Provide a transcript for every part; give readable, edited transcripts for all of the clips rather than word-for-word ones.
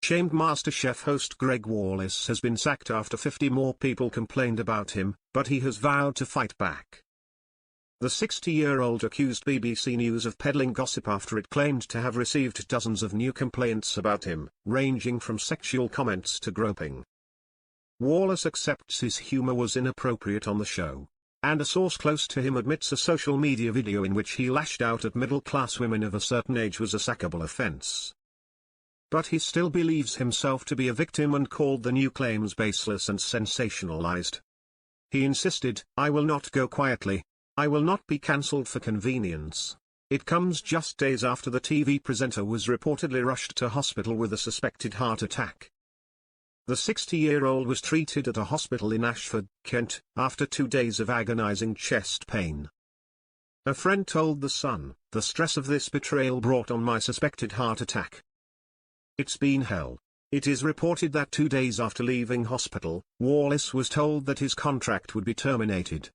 Shamed MasterChef host Gregg Wallace has been sacked after 50 more people complained about him, but he has vowed to fight back. The 60-year-old accused BBC News of peddling gossip after it claimed to have received dozens of new complaints about him, ranging from sexual comments to groping. Wallace accepts his humour was inappropriate on the show, and a source close to him admits a social media video in which he lashed out at middle-class women of a certain age was a sackable offence. But he still believes himself to be a victim and called the new claims baseless and sensationalized. He insisted, "I will not go quietly. I will not be cancelled for convenience." It comes just days after the TV presenter was reportedly rushed to hospital with a suspected heart attack. The 60-year-old was treated at a hospital in Ashford, Kent, after 2 days of agonizing chest pain. A friend told The Sun, "The stress of this betrayal brought on my suspected heart attack. It's been hell." It is reported that 2 days after leaving hospital, Wallace was told that his contract would be terminated.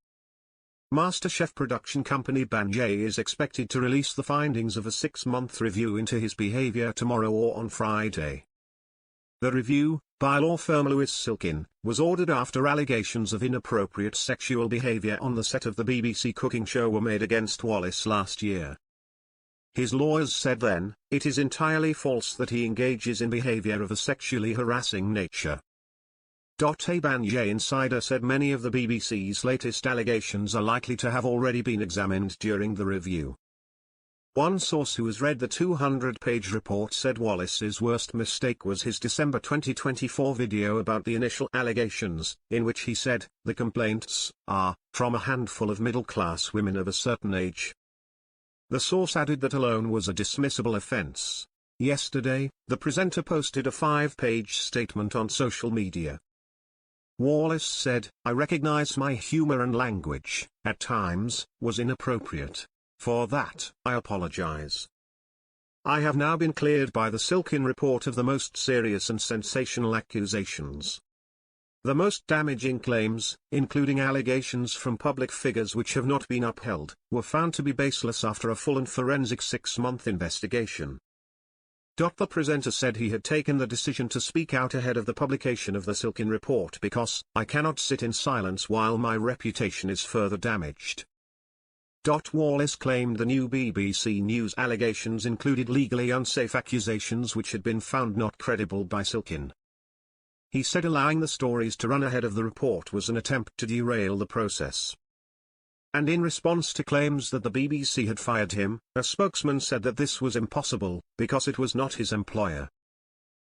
MasterChef production company Banjay is expected to release the findings of a 6-month review into his behavior tomorrow or on Friday. The review, by law firm Lewis Silkin, was ordered after allegations of inappropriate sexual behavior on the set of the BBC cooking show were made against Wallace last year. His lawyers said then, "It is entirely false that he engages in behavior of a sexually harassing nature." A Banjay insider said many of the BBC's latest allegations are likely to have already been examined during the review. One source who has read the 200-page report said Wallace's worst mistake was his December 2024 video about the initial allegations, in which he said, "The complaints are from a handful of middle-class women of a certain age." The source added that alone was a dismissible offence. Yesterday, the presenter posted a 5-page statement on social media. Wallace said, "I recognize my humor and language, at times, was inappropriate. For that, I apologize. I have now been cleared by the Silkin report of the most serious and sensational accusations. The most damaging claims, including allegations from public figures which have not been upheld, were found to be baseless after a full and forensic 6-month investigation." The presenter said he had taken the decision to speak out ahead of the publication of the Silkin report because, "I cannot sit in silence while my reputation is further damaged." Wallace claimed the new BBC News allegations included legally unsafe accusations which had been found not credible by Silkin. He said allowing the stories to run ahead of the report was an attempt to derail the process. And in response to claims that the BBC had fired him, a spokesman said that this was impossible, because it was not his employer.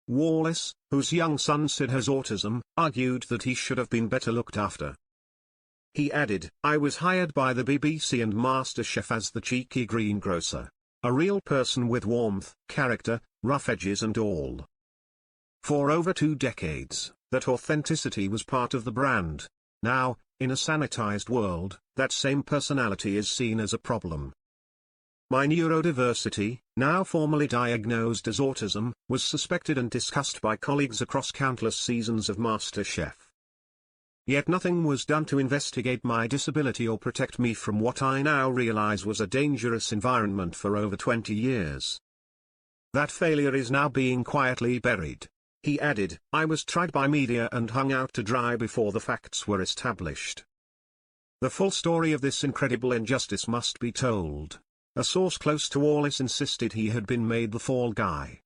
Wallace, whose young son Sid has autism, argued that he should have been better looked after. He added, "I was hired by the BBC and MasterChef as the cheeky greengrocer. A real person with warmth, character, rough edges and all. For over 2 decades, that authenticity was part of the brand. Now, in a sanitized world, that same personality is seen as a problem. My neurodiversity, now formally diagnosed as autism, was suspected and discussed by colleagues across countless seasons of MasterChef. Yet nothing was done to investigate my disability or protect me from what I now realize was a dangerous environment for over 20 years. That failure is now being quietly buried." He added, "I was tried by media and hung out to dry before the facts were established. The full story of this incredible injustice must be told." A source close to Wallace insisted he had been made the fall guy.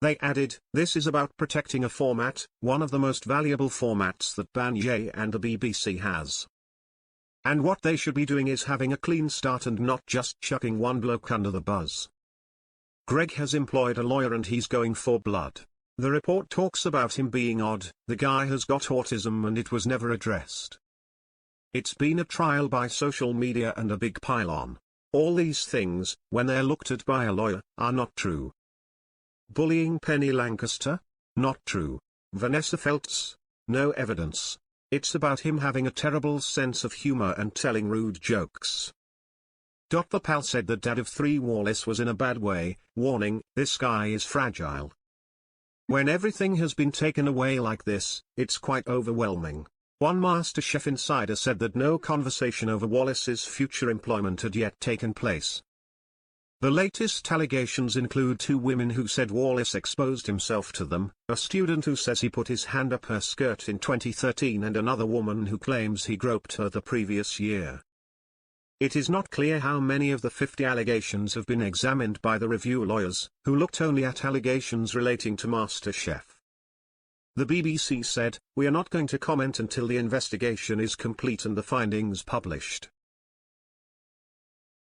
They added, "This is about protecting a format, one of the most valuable formats that Banjay and the BBC has. And what they should be doing is having a clean start and not just chucking one bloke under the bus. Gregg has employed a lawyer and he's going for blood. The report talks about him being odd, the guy has got autism and it was never addressed. It's been a trial by social media and a big pile-on. All these things, when they're looked at by a lawyer, are not true. Bullying Penny Lancaster? Not true. Vanessa Feltz? No evidence. It's about him having a terrible sense of humor and telling rude jokes." The pal said that dad of 3 Wallace was in a bad way, warning, "This guy is fragile. When everything has been taken away like this, it's quite overwhelming." One MasterChef insider said that no conversation over Wallace's future employment had yet taken place. The latest allegations include two women who said Wallace exposed himself to them, a student who says he put his hand up her skirt in 2013 and another woman who claims he groped her the previous year. It is not clear how many of the 50 allegations have been examined by the review lawyers, who looked only at allegations relating to MasterChef. The BBC said, "We are not going to comment until the investigation is complete and the findings published."